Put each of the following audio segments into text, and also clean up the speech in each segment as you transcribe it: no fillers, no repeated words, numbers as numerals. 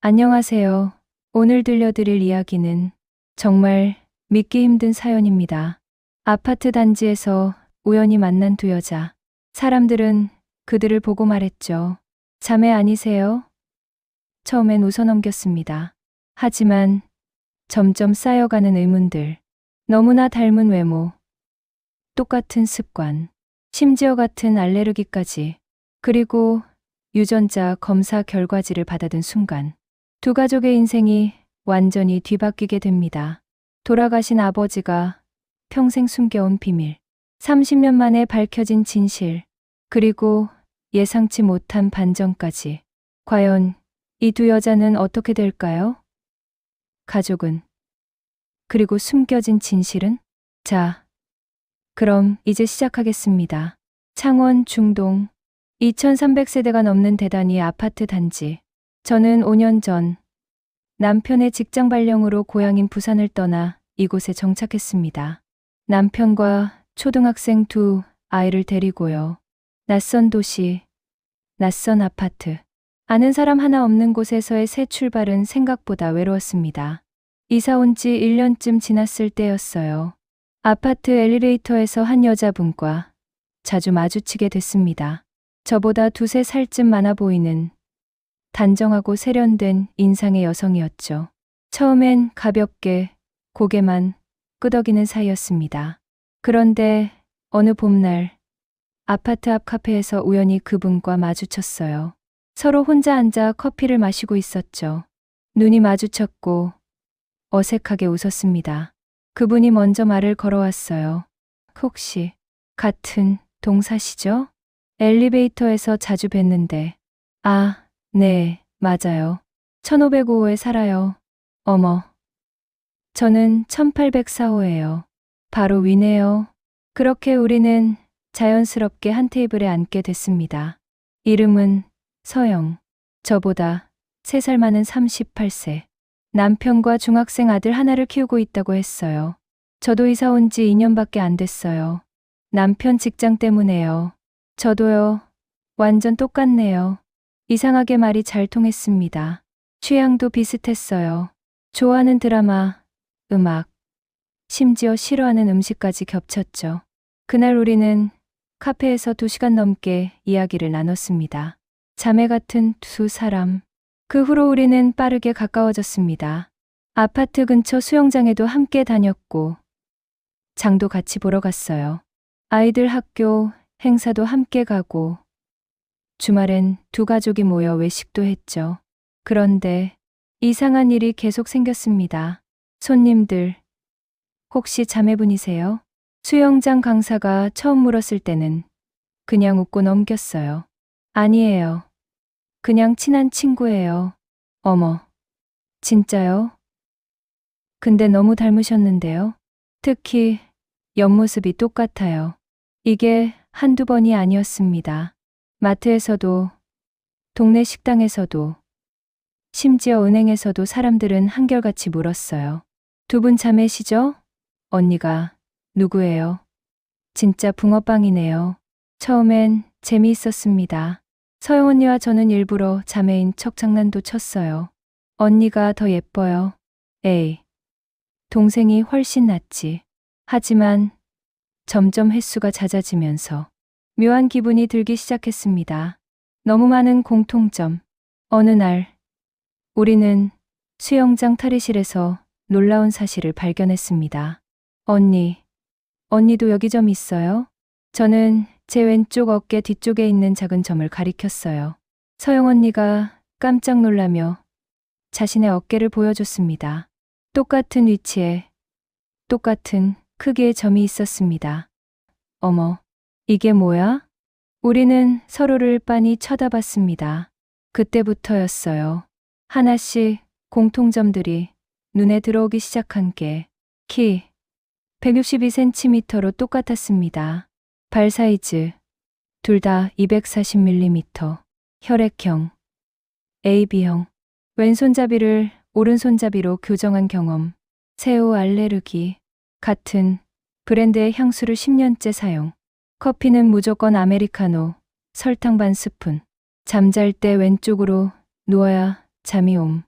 안녕하세요. 오늘 들려드릴 이야기는 정말 믿기 힘든 사연입니다. 아파트 단지에서 우연히 만난 두 여자. 사람들은 그들을 보고 말했죠. 자매 아니세요? 처음엔 웃어넘겼습니다. 하지만 점점 쌓여가는 의문들. 너무나 닮은 외모, 똑같은 습관, 심지어 같은 알레르기까지. 그리고 유전자 검사 결과지를 받아든 순간 두 가족의 인생이 완전히 뒤바뀌게 됩니다. 돌아가신 아버지가 평생 숨겨온 비밀, 30년 만에 밝혀진 진실, 그리고 예상치 못한 반전까지. 과연 이 두 여자는 어떻게 될까요? 가족은? 그리고 숨겨진 진실은? 자, 그럼 이제 시작하겠습니다. 창원 중동 2300세대가 넘는 대단위 아파트 단지. 저는 5년 전 남편의 직장 발령으로 고향인 부산을 떠나 이곳에 정착했습니다. 남편과 초등학생 두 아이를 데리고요. 낯선 도시, 낯선 아파트. 아는 사람 하나 없는 곳에서의 새 출발은 생각보다 외로웠습니다. 이사 온 지 1년쯤 지났을 때였어요. 아파트 엘리베이터에서 한 여자분과 자주 마주치게 됐습니다. 저보다 두세 살쯤 많아 보이는 단정하고 세련된 인상의 여성이었죠. 처음엔 가볍게 고개만 끄덕이는 사이였습니다. 그런데 어느 봄날 아파트 앞 카페에서 우연히 그분과 마주쳤어요. 서로 혼자 앉아 커피를 마시고 있었죠. 눈이 마주쳤고 어색하게 웃었습니다. 그분이 먼저 말을 걸어왔어요. 혹시 같은 동사시죠? 엘리베이터에서 자주 뵀는데. 아, 네, 맞아요. 1505호에 살아요. 어머. 저는 1804호예요. 바로 위네요. 그렇게 우리는 자연스럽게 한 테이블에 앉게 됐습니다. 이름은 서영. 저보다 3살 많은 38세. 남편과 중학생 아들 하나를 키우고 있다고 했어요. 저도 이사 온 지 2년밖에 안 됐어요. 남편 직장 때문에요. 저도요. 완전 똑같네요. 이상하게 말이 잘 통했습니다. 취향도 비슷했어요. 좋아하는 드라마, 음악, 심지어 싫어하는 음식까지 겹쳤죠. 그날 우리는 카페에서 2시간 넘게 이야기를 나눴습니다. 자매 같은 두 사람. 그 후로 우리는 빠르게 가까워졌습니다. 아파트 근처 수영장에도 함께 다녔고, 장도 같이 보러 갔어요. 아이들 학교, 행사도 함께 가고, 주말엔 두 가족이 모여 외식도 했죠. 그런데 이상한 일이 계속 생겼습니다. 손님들, 혹시 자매분이세요? 수영장 강사가 처음 물었을 때는 그냥 웃고 넘겼어요. 아니에요. 그냥 친한 친구예요. 어머, 진짜요? 근데 너무 닮으셨는데요? 특히 옆모습이 똑같아요. 이게 한두 번이 아니었습니다. 마트에서도, 동네 식당에서도, 심지어 은행에서도 사람들은 한결같이 물었어요. 두 분 자매시죠? 언니가 누구예요? 진짜 붕어빵이네요. 처음엔 재미있었습니다. 서영 언니와 저는 일부러 자매인 척 장난도 쳤어요. 언니가 더 예뻐요. 에이, 동생이 훨씬 낫지. 하지만 점점 횟수가 잦아지면서 묘한 기분이 들기 시작했습니다. 너무 많은 공통점. 어느 날 우리는 수영장 탈의실에서 놀라운 사실을 발견했습니다. 언니도 여기 점 있어요? 저는 제 왼쪽 어깨 뒤쪽에 있는 작은 점을 가리켰어요. 서영 언니가 깜짝 놀라며 자신의 어깨를 보여줬습니다. 똑같은 위치에 똑같은 크기의 점이 있었습니다. 어머, 이게 뭐야? 우리는 서로를 빤히 쳐다봤습니다. 그때부터였어요. 하나씩 공통점들이 눈에 들어오기 시작한 게 키 162cm로 똑같았습니다. 발 사이즈 둘 다 240mm, 혈액형 AB형, 왼손잡이를 오른손잡이로 교정한 경험, 새우 알레르기, 같은 브랜드의 향수를 10년째 사용, 커피는 무조건 아메리카노, 설탕 반 스푼, 잠잘 때 왼쪽으로 누워야 잠이 옴.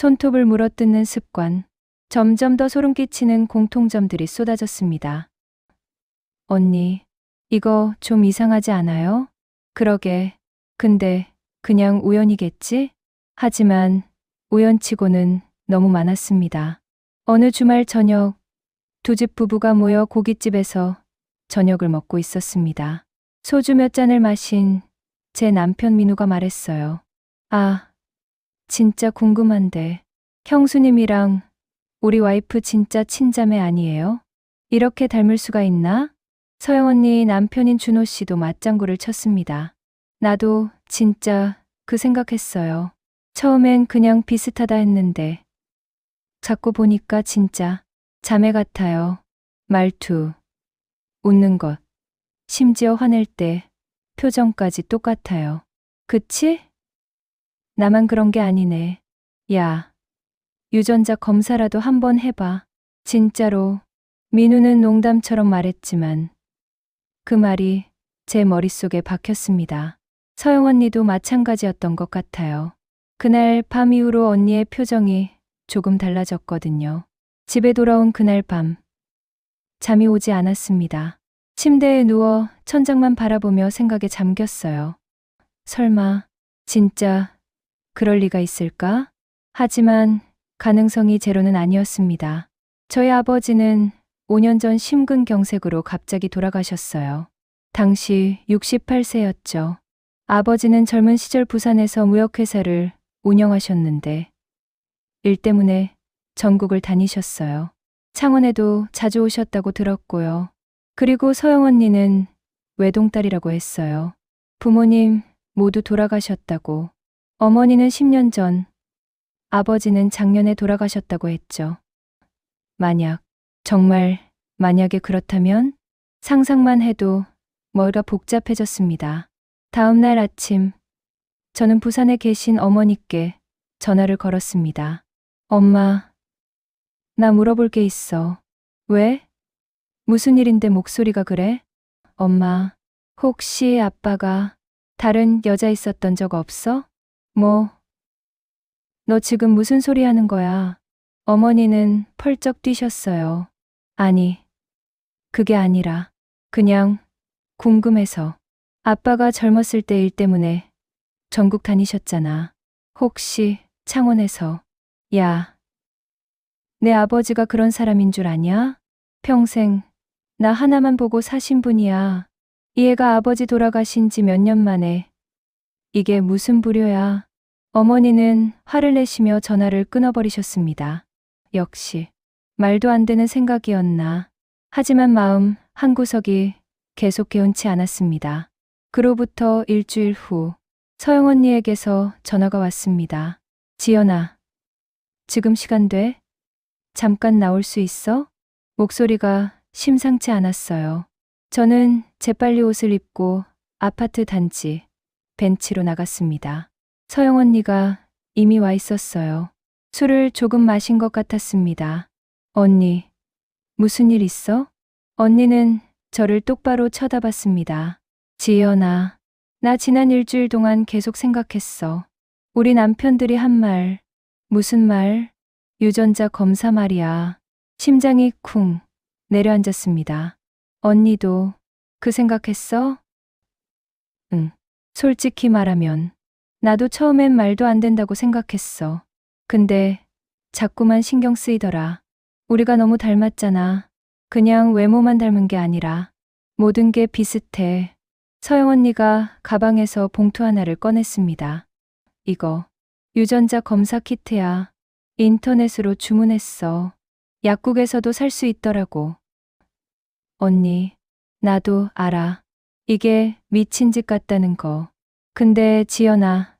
손톱을 물어뜯는 습관. 점점 더 소름 끼치는 공통점들이 쏟아졌습니다. 언니, 이거 좀 이상하지 않아요? 그러게. 근데 그냥 우연이겠지? 하지만 우연치고는 너무 많았습니다. 어느 주말 저녁, 두 집 부부가 모여 고깃집에서 저녁을 먹고 있었습니다. 소주 몇 잔을 마신 제 남편 민우가 말했어요. 아, 진짜 궁금한데, 형수님이랑 우리 와이프 진짜 친자매 아니에요? 이렇게 닮을 수가 있나? 서영 언니 남편인 준호 씨도 맞장구를 쳤습니다. 나도 진짜 그 생각했어요. 처음엔 그냥 비슷하다 했는데 자꾸 보니까 진짜 자매 같아요. 말투, 웃는 것, 심지어 화낼 때 표정까지 똑같아요. 그치? 나만 그런 게 아니네. 야, 유전자 검사라도 한번 해봐. 진짜로. 민우는 농담처럼 말했지만 그 말이 제 머릿속에 박혔습니다. 서영 언니도 마찬가지였던 것 같아요. 그날 밤 이후로 언니의 표정이 조금 달라졌거든요. 집에 돌아온 그날 밤, 잠이 오지 않았습니다. 침대에 누워 천장만 바라보며 생각에 잠겼어요. 설마, 진짜, 그럴 리가 있을까? 하지만 가능성이 제로는 아니었습니다. 저희 아버지는 5년 전 심근경색으로 갑자기 돌아가셨어요. 당시 68세였죠. 아버지는 젊은 시절 부산에서 무역회사를 운영하셨는데 일 때문에 전국을 다니셨어요. 창원에도 자주 오셨다고 들었고요. 그리고 서영 언니는 외동딸이라고 했어요. 부모님 모두 돌아가셨다고. 어머니는 10년 전, 아버지는 작년에 돌아가셨다고 했죠. 만약, 정말 만약에 그렇다면 상상만 해도 머리가 복잡해졌습니다. 다음 날 아침, 저는 부산에 계신 어머니께 전화를 걸었습니다. 엄마, 나 물어볼 게 있어. 왜? 무슨 일인데 목소리가 그래? 엄마, 혹시 아빠가 다른 여자 있었던 적 없어? 뭐? 너 지금 무슨 소리 하는 거야? 어머니는 펄쩍 뛰셨어요. 아니, 그게 아니라 그냥 궁금해서. 아빠가 젊었을 때 일 때문에 전국 다니셨잖아. 혹시 창원에서. 야, 내 아버지가 그런 사람인 줄 아냐? 평생 나 하나만 보고 사신 분이야. 이 애가 아버지 돌아가신 지 몇 년 만에. 이게 무슨 불효야. 어머니는 화를 내시며 전화를 끊어버리셨습니다. 역시 말도 안 되는 생각이었나. 하지만 마음 한구석이 계속 개운치 않았습니다. 그로부터 일주일 후 서영 언니에게서 전화가 왔습니다. 지연아, 지금 시간 돼? 잠깐 나올 수 있어? 목소리가 심상치 않았어요. 저는 재빨리 옷을 입고 아파트 단지 벤치로 나갔습니다. 서영 언니가 이미 와 있었어요. 술을 조금 마신 것 같았습니다. 언니, 무슨 일 있어? 언니는 저를 똑바로 쳐다봤습니다. 지연아, 나 지난 일주일 동안 계속 생각했어. 우리 남편들이 한 말. 무슨 말? 유전자 검사 말이야. 심장이 쿵 내려앉았습니다. 언니도 그 생각했어? 응. 솔직히 말하면 나도 처음엔 말도 안 된다고 생각했어. 근데 자꾸만 신경 쓰이더라. 우리가 너무 닮았잖아. 그냥 외모만 닮은 게 아니라 모든 게 비슷해. 서영 언니가 가방에서 봉투 하나를 꺼냈습니다. 이거 유전자 검사 키트야. 인터넷으로 주문했어. 약국에서도 살 수 있더라고. 언니, 나도 알아. 이게 미친 짓 같다는 거. 근데 지연아,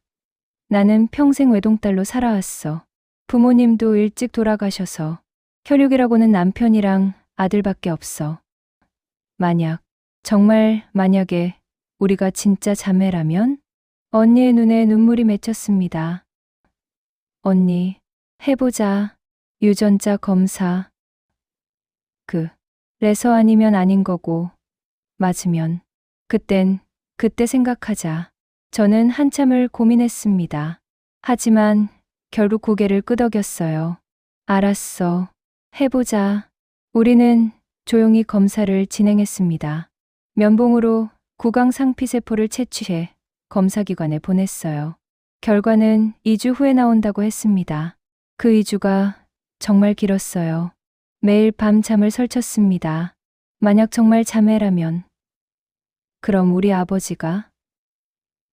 나는 평생 외동딸로 살아왔어. 부모님도 일찍 돌아가셔서 혈육이라고는 남편이랑 아들밖에 없어. 정말 만약에 우리가 진짜 자매라면? 언니의 눈에 눈물이 맺혔습니다. 언니, 해보자. 유전자 검사. 레서 아니면 아닌 거고, 맞으면. 그때 생각하자. 저는 한참을 고민했습니다. 하지만 결국 고개를 끄덕였어요. 알았어. 해보자. 우리는 조용히 검사를 진행했습니다. 면봉으로 구강 상피세포를 채취해 검사기관에 보냈어요. 결과는 2주 후에 나온다고 했습니다. 그 2주가 정말 길었어요. 매일 밤 잠을 설쳤습니다. 만약 정말 자매라면, 그럼 우리 아버지가?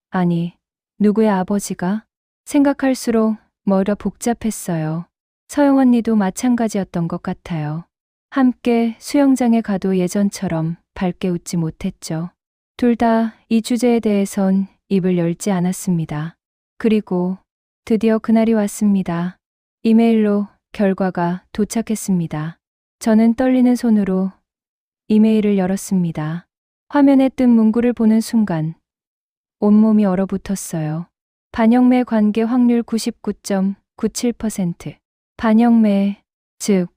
아니, 누구의 아버지가? 생각할수록 머리가 복잡했어요. 서영 언니도 마찬가지였던 것 같아요. 함께 수영장에 가도 예전처럼 밝게 웃지 못했죠. 둘 다 이 주제에 대해선 입을 열지 않았습니다. 그리고 드디어 그날이 왔습니다. 이메일로 결과가 도착했습니다. 저는 떨리는 손으로 이메일을 열었습니다. 화면에 뜬 문구를 보는 순간 온몸이 얼어붙었어요. 반영매 관계 확률 99.97%. 반영매, 즉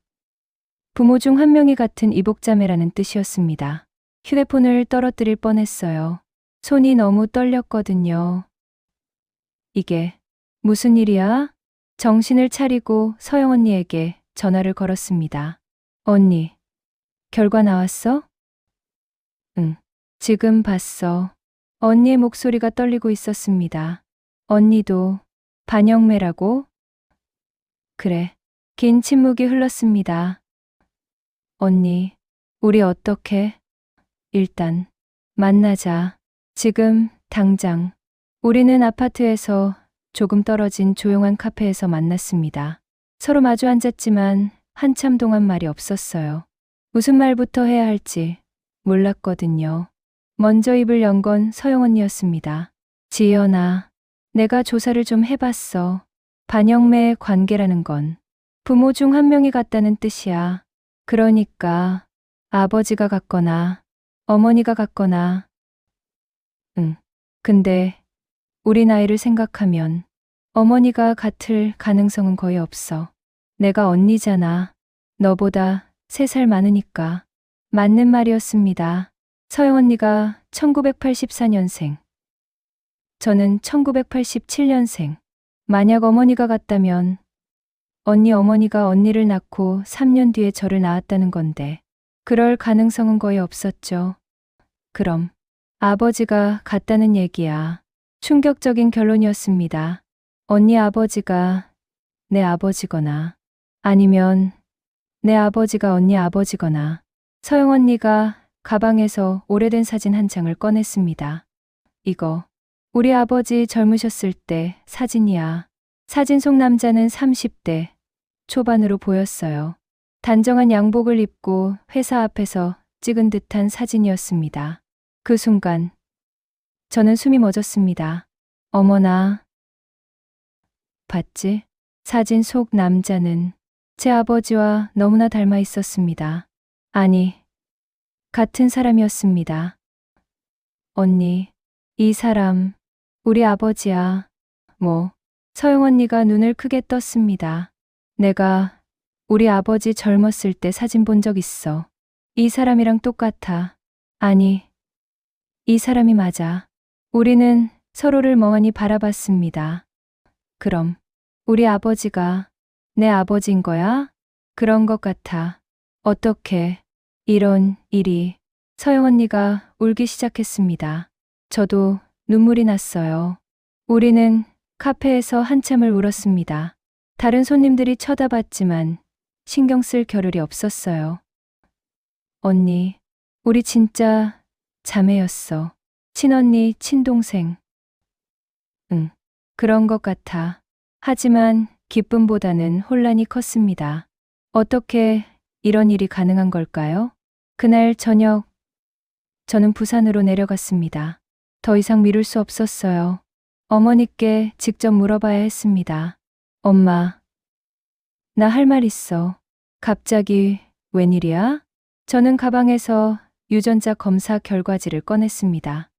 부모 중 한 명이 같은 이복자매라는 뜻이었습니다. 휴대폰을 떨어뜨릴 뻔했어요. 손이 너무 떨렸거든요. 이게 무슨 일이야? 정신을 차리고 서영 언니에게 전화를 걸었습니다. 언니, 결과 나왔어? 응, 지금 봤어. 언니의 목소리가 떨리고 있었습니다. 언니도 반영매라고? 그래. 긴 침묵이 흘렀습니다. 언니, 우리 어떻게? 일단 만나자. 지금 당장. 우리는 아파트에서 조금 떨어진 조용한 카페에서 만났습니다. 서로 마주 앉았지만 한참 동안 말이 없었어요. 무슨 말부터 해야 할지 몰랐거든요. 먼저 입을 연 건 서영 언니였습니다. 지연아, 내가 조사를 좀 해봤어. 반영매의 관계라는 건 부모 중 한 명이 같다는 뜻이야. 그러니까 아버지가 같거나 어머니가 같거나. 응. 근데 우리 나이를 생각하면 어머니가 같을 가능성은 거의 없어. 내가 언니잖아. 너보다 3살 많으니까. 맞는 말이었습니다. 서영 언니가 1984년생. 저는 1987년생. 만약 어머니가 같다면 언니 어머니가 언니를 낳고 3년 뒤에 저를 낳았다는 건데 그럴 가능성은 거의 없었죠. 그럼 아버지가 같다는 얘기야. 충격적인 결론이었습니다. 언니 아버지가 내 아버지거나 아니면 내 아버지가 언니 아버지거나. 서영 언니가 가방에서 오래된 사진 한 장을 꺼냈습니다. 이거 우리 아버지 젊으셨을 때 사진이야. 사진 속 남자는 30대 초반으로 보였어요. 단정한 양복을 입고 회사 앞에서 찍은 듯한 사진이었습니다. 그 순간 저는 숨이 멎었습니다. 어머나. 봤지? 사진 속 남자는 제 아버지와 너무나 닮아 있었습니다. 아니, 같은 사람이었습니다. 언니, 이 사람 우리 아버지야. 뭐? 서영 언니가 눈을 크게 떴습니다. 내가 우리 아버지 젊었을 때 사진 본 적 있어. 이 사람이랑 똑같아. 아니, 이 사람이 맞아. 우리는 서로를 멍하니 바라봤습니다. 그럼 우리 아버지가 내 아버지인 거야? 그런 것 같아. 어떻게 이런 일이. 서영 언니가 울기 시작했습니다. 저도 눈물이 났어요. 우리는 카페에서 한참을 울었습니다. 다른 손님들이 쳐다봤지만 신경 쓸 겨를이 없었어요. 언니, 우리 진짜 자매였어. 친언니, 친동생. 응, 그런 것 같아. 하지만 기쁨보다는 혼란이 컸습니다. 어떻게 이런 일이 가능한 걸까요? 그날 저녁, 저는 부산으로 내려갔습니다. 더 이상 미룰 수 없었어요. 어머니께 직접 물어봐야 했습니다. 엄마, 나 할 말 있어. 갑자기 웬일이야? 저는 가방에서 유전자 검사 결과지를 꺼냈습니다.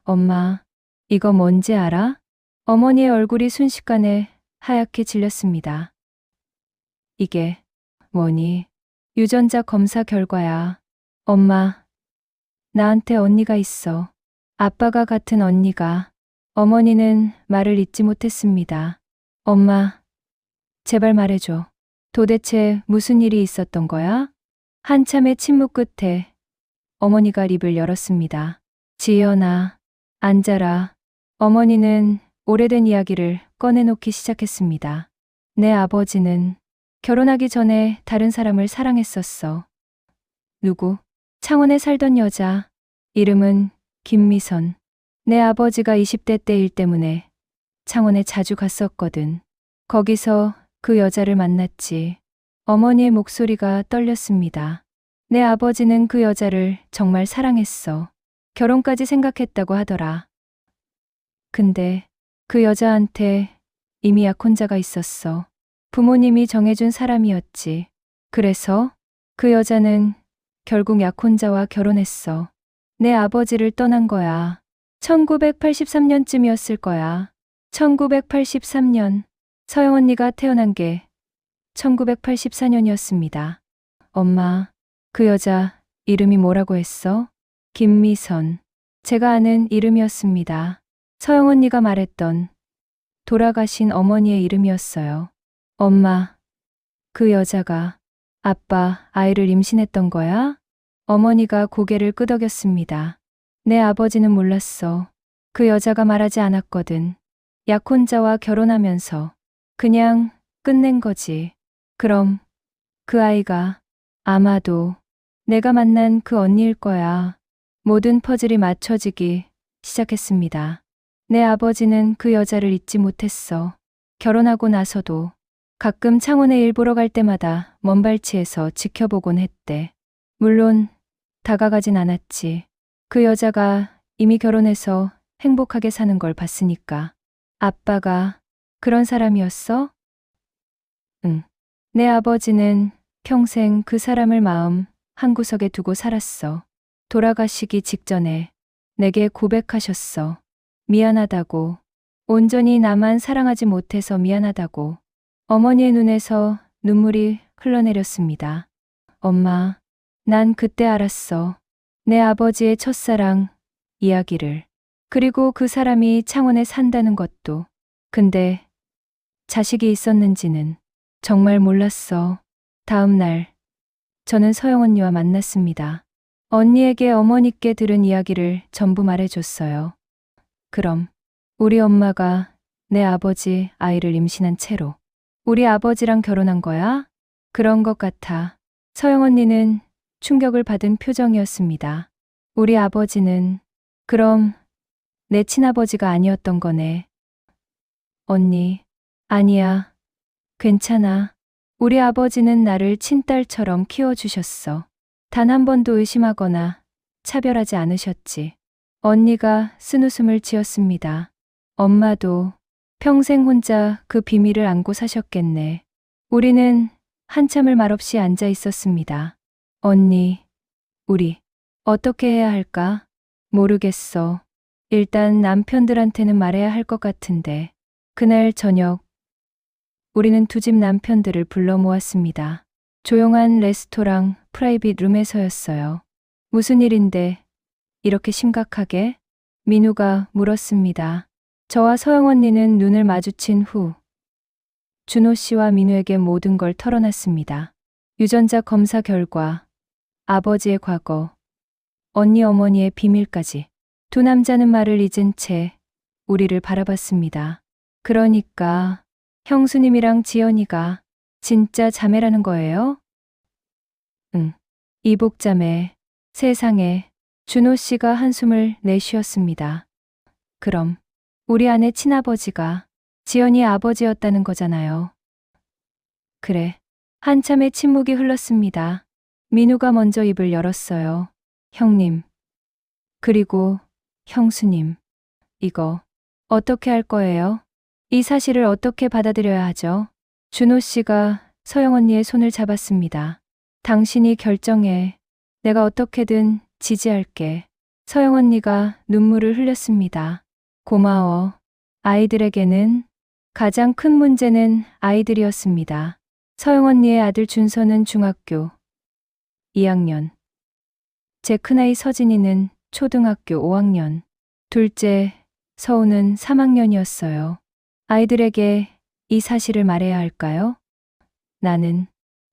엄마, 이거 뭔지 알아? 어머니의 얼굴이 순식간에 하얗게 질렸습니다. 이게 뭐니? 유전자 검사 결과야. 엄마, 나한테 언니가 있어. 아빠가 같은 언니가. 어머니는 말을 잇지 못했습니다. 엄마, 제발 말해줘. 도대체 무슨 일이 있었던 거야? 한참의 침묵 끝에 어머니가 입을 열었습니다. 지연아, 앉아라. 어머니는 오래된 이야기를 꺼내놓기 시작했습니다. 내 아버지는 결혼하기 전에 다른 사람을 사랑했었어. 누구? 창원에 살던 여자. 이름은 김미선. 내 아버지가 20대 때 일 때문에 창원에 자주 갔었거든. 거기서 그 여자를 만났지. 어머니의 목소리가 떨렸습니다. 내 아버지는 그 여자를 정말 사랑했어. 결혼까지 생각했다고 하더라. 근데 그 여자한테 이미 약혼자가 있었어. 부모님이 정해준 사람이었지. 그래서 그 여자는 결국 약혼자와 결혼했어. 내 아버지를 떠난 거야. 1983년쯤이었을 거야. 1983년. 서영 언니가 태어난 게 1984년이었습니다. 엄마, 그 여자 이름이 뭐라고 했어? 김미선. 제가 아는 이름이었습니다. 서영 언니가 말했던 돌아가신 어머니의 이름이었어요. 엄마, 그 여자가 아빠 아이를 임신했던 거야? 어머니가 고개를 끄덕였습니다. 내 아버지는 몰랐어. 그 여자가 말하지 않았거든. 약혼자와 결혼하면서 그냥 끝낸 거지. 그럼 그 아이가 아마도 내가 만난 그 언니일 거야. 모든 퍼즐이 맞춰지기 시작했습니다. 내 아버지는 그 여자를 잊지 못했어. 결혼하고 나서도 가끔 창원에 일 보러 갈 때마다 먼발치에서 지켜보곤 했대. 물론 다가가진 않았지. 그 여자가 이미 결혼해서 행복하게 사는 걸 봤으니까. 아빠가 그런 사람이었어? 응. 내 아버지는 평생 그 사람을 마음 한구석에 두고 살았어. 돌아가시기 직전에 내게 고백하셨어. 미안하다고. 온전히 나만 사랑하지 못해서 미안하다고. 어머니의 눈에서 눈물이 흘러내렸습니다. 엄마, 난 그때 알았어. 내 아버지의 첫사랑 이야기를. 그리고 그 사람이 창원에 산다는 것도. 근데 자식이 있었는지는 정말 몰랐어. 다음 날 저는 서영 언니와 만났습니다. 언니에게 어머니께 들은 이야기를 전부 말해줬어요. 그럼 우리 엄마가 내 아버지 아이를 임신한 채로 우리 아버지랑 결혼한 거야? 그런 것 같아. 서영 언니는 충격을 받은 표정이었습니다. 우리 아버지는 그럼 내 친아버지가 아니었던 거네. 언니, 아니야. 괜찮아. 우리 아버지는 나를 친딸처럼 키워주셨어. 단 한 번도 의심하거나 차별하지 않으셨지. 언니가 쓴웃음을 지었습니다. 엄마도 평생 혼자 그 비밀을 안고 사셨겠네. 우리는 한참을 말없이 앉아 있었습니다. 언니, 우리 어떻게 해야 할까? 모르겠어. 일단 남편들한테는 말해야 할 것 같은데. 그날 저녁 우리는 두 집 남편들을 불러 모았습니다. 조용한 레스토랑 프라이빗 룸에서였어요. 무슨 일인데 이렇게 심각하게? 민우가 물었습니다. 저와 서영 언니는 눈을 마주친 후 준호 씨와 민우에게 모든 걸 털어놨습니다. 유전자 검사 결과, 아버지의 과거, 언니 어머니의 비밀까지. 두 남자는 말을 잊은 채 우리를 바라봤습니다. 그러니까 형수님이랑 지연이가 진짜 자매라는 거예요? 응. 이복자매. 세상에. 준호 씨가 한숨을 내쉬었습니다. 그럼 우리 아내 친아버지가 지연이의 아버지였다는 거잖아요. 그래. 한참의 침묵이 흘렀습니다. 민우가 먼저 입을 열었어요. 형님. 그리고 형수님. 이거 어떻게 할 거예요? 이 사실을 어떻게 받아들여야 하죠? 준호 씨가 서영 언니의 손을 잡았습니다. 당신이 결정해. 내가 어떻게든 지지할게. 서영 언니가 눈물을 흘렸습니다. 고마워. 아이들에게는 가장 큰 문제는 아이들이었습니다. 서영 언니의 아들 준서는 중학교 2학년. 제 큰아이 서진이는 초등학교 5학년. 둘째 서우는 3학년이었어요. 아이들에게 이 사실을 말해야 할까요? 나는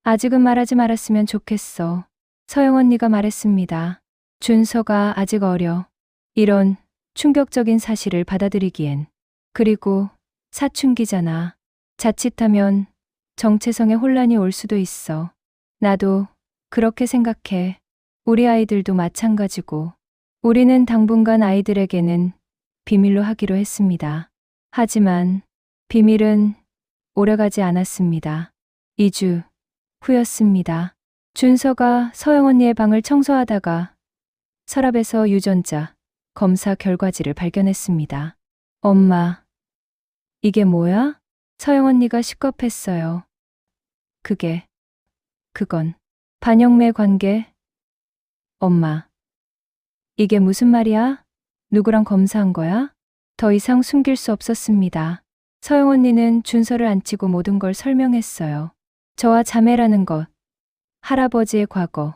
아직은 말하지 말았으면 좋겠어. 서영 언니가 말했습니다. 준서가 아직 어려. 이런 충격적인 사실을 받아들이기엔. 그리고 사춘기잖아. 자칫하면 정체성에 혼란이 올 수도 있어. 나도 그렇게 생각해. 우리 아이들도 마찬가지고. 우리는 당분간 아이들에게는 비밀로 하기로 했습니다. 하지만 비밀은 오래가지 않았습니다. 2주 후였습니다. 준서가 서영 언니의 방을 청소하다가 서랍에서 유전자 검사 결과지를 발견했습니다. 엄마, 이게 뭐야? 서영 언니가 식겁했어요. 그건 반영매 관계. 엄마, 이게 무슨 말이야? 누구랑 검사한 거야? 더 이상 숨길 수 없었습니다. 서영 언니는 준서를 안치고 모든 걸 설명했어요. 저와 자매라는 것, 할아버지의 과거,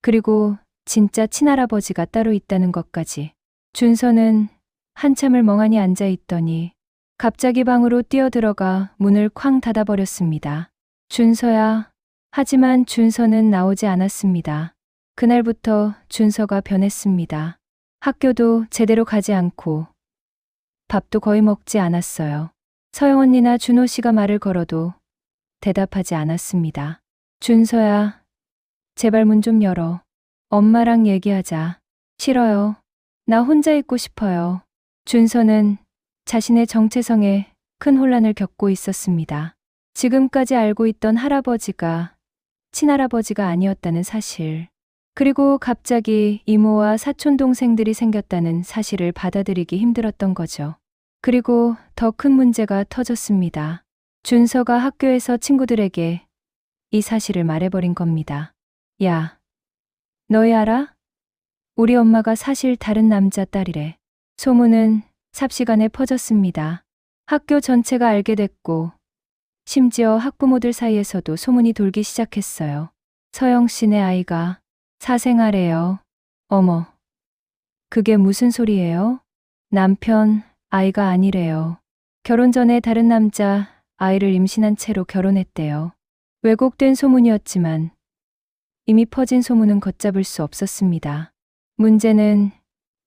그리고 진짜 친할아버지가 따로 있다는 것까지. 준서는 한참을 멍하니 앉아 있더니 갑자기 방으로 뛰어들어가 문을 쾅 닫아버렸습니다. 준서야. 하지만 준서는 나오지 않았습니다. 그날부터 준서가 변했습니다. 학교도 제대로 가지 않고 밥도 거의 먹지 않았어요. 서영 언니나 준호 씨가 말을 걸어도 대답하지 않았습니다. 준서야, 제발 문 좀 열어. 엄마랑 얘기하자. 싫어요. 나 혼자 있고 싶어요. 준서는 자신의 정체성에 큰 혼란을 겪고 있었습니다. 지금까지 알고 있던 할아버지가 친할아버지가 아니었다는 사실, 그리고 갑자기 이모와 사촌 동생들이 생겼다는 사실을 받아들이기 힘들었던 거죠. 그리고 더 큰 문제가 터졌습니다. 준서가 학교에서 친구들에게 이 사실을 말해버린 겁니다. 야, 너희 알아? 우리 엄마가 사실 다른 남자 딸이래. 소문은 삽시간에 퍼졌습니다. 학교 전체가 알게 됐고, 심지어 학부모들 사이에서도 소문이 돌기 시작했어요. 서영 씨네 아이가 사생아래요. 어머, 그게 무슨 소리예요? 남편, 아이가 아니래요. 결혼 전에 다른 남자 아이를 임신한 채로 결혼했대요. 왜곡된 소문이었지만 이미 퍼진 소문은 걷잡을 수 없었습니다. 문제는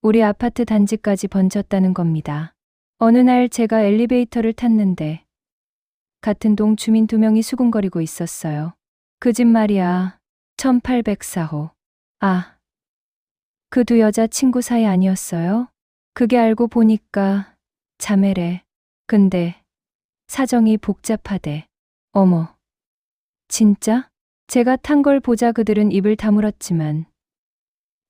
우리 아파트 단지까지 번졌다는 겁니다. 어느 날 제가 엘리베이터를 탔는데 같은 동 주민 2명이 수군거리고 있었어요. 그 집 말이야. 1804호. 아, 그 두 여자 친구 사이 아니었어요? 그게 알고 보니까 자매래. 근데 사정이 복잡하대. 어머, 진짜? 제가 탄 걸 보자 그들은 입을 다물었지만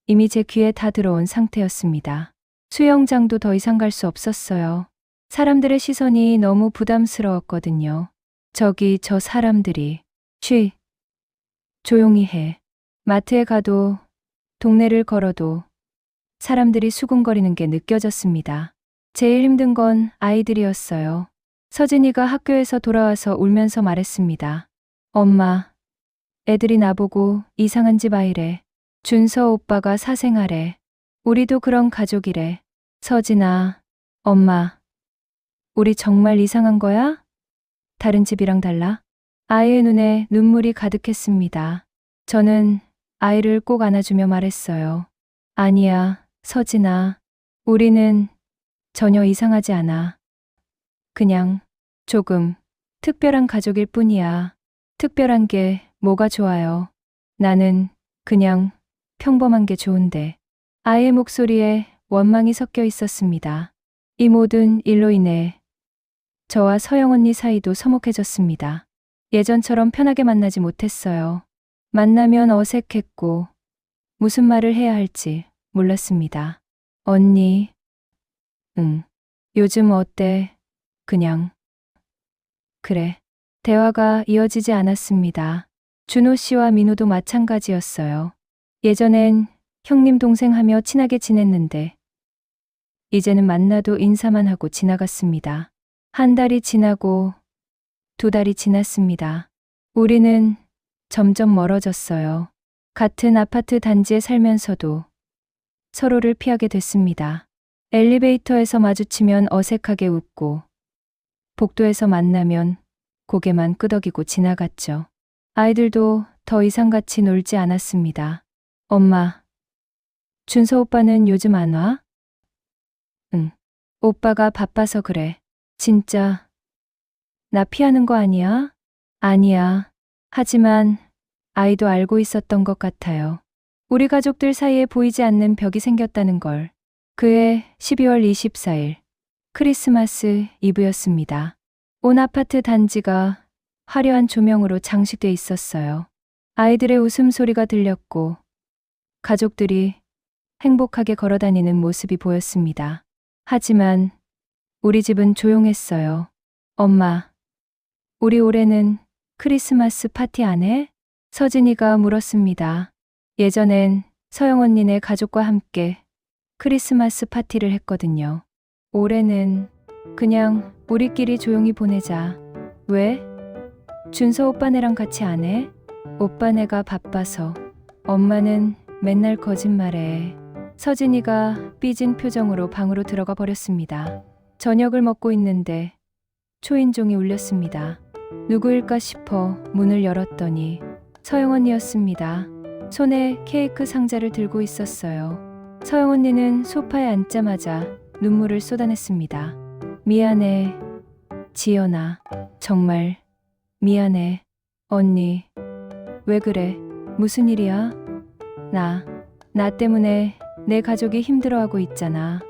이미 제 귀에 다 들어온 상태였습니다. 수영장도 더 이상 갈 수 없었어요. 사람들의 시선이 너무 부담스러웠거든요. 저기 저 사람들이. 쉬. 조용히 해. 마트에 가도 동네를 걸어도 사람들이 수군거리는 게 느껴졌습니다. 제일 힘든 건 아이들이었어요. 서진이가 학교에서 돌아와서 울면서 말했습니다. 엄마, 애들이 나보고 이상한 집 아이래. 준서 오빠가 사생아래. 우리도 그런 가족이래. 서진아, 엄마, 우리 정말 이상한 거야? 다른 집이랑 달라? 아이의 눈에 눈물이 가득했습니다. 저는 아이를 꼭 안아주며 말했어요. 아니야, 서진아. 우리는 전혀 이상하지 않아. 그냥 조금 특별한 가족일 뿐이야. 특별한 게 뭐가 좋아요. 나는 그냥 평범한 게 좋은데. 아이의 목소리에 원망이 섞여 있었습니다. 이 모든 일로 인해 저와 서영 언니 사이도 서먹해졌습니다. 예전처럼 편하게 만나지 못했어요. 만나면 어색했고 무슨 말을 해야 할지 몰랐습니다. 언니, 응, 요즘 어때? 그냥. 그래. 대화가 이어지지 않았습니다. 준호 씨와 민호도 마찬가지였어요. 예전엔 형님 동생 하며 친하게 지냈는데 이제는 만나도 인사만 하고 지나갔습니다. 한 달이 지나고 2달이 지났습니다. 우리는 점점 멀어졌어요. 같은 아파트 단지에 살면서도 서로를 피하게 됐습니다. 엘리베이터에서 마주치면 어색하게 웃고 복도에서 만나면 고개만 끄덕이고 지나갔죠. 아이들도 더 이상 같이 놀지 않았습니다. 엄마, 준서 오빠는 요즘 안 와? 응. 오빠가 바빠서 그래. 진짜 나 피하는 거 아니야? 아니야. 하지만 아이도 알고 있었던 것 같아요. 우리 가족들 사이에 보이지 않는 벽이 생겼다는 걸. 그해 12월 24일 크리스마스 이브였습니다. 온 아파트 단지가 화려한 조명으로 장식돼 있었어요. 아이들의 웃음소리가 들렸고 가족들이 행복하게 걸어다니는 모습이 보였습니다. 하지만 우리 집은 조용했어요. 엄마, 우리 올해는 크리스마스 파티 안 해? 서진이가 물었습니다. 예전엔 서영 언니네 가족과 함께 크리스마스 파티를 했거든요. 올해는 그냥 우리끼리 조용히 보내자. 왜? 준서 오빠네랑 같이 안 해? 오빠네가 바빠서. 엄마는 맨날 거짓말해. 서진이가 삐진 표정으로 방으로 들어가 버렸습니다. 저녁을 먹고 있는데 초인종이 울렸습니다. 누구일까 싶어 문을 열었더니 서영 언니였습니다. 손에 케이크 상자를 들고 있었어요. 서영 언니는 소파에 앉자마자 눈물을 쏟아냈습니다. 미안해, 지연아. 정말 미안해. 언니, 왜 그래? 무슨 일이야? 나 때문에 내 가족이 힘들어하고 있잖아.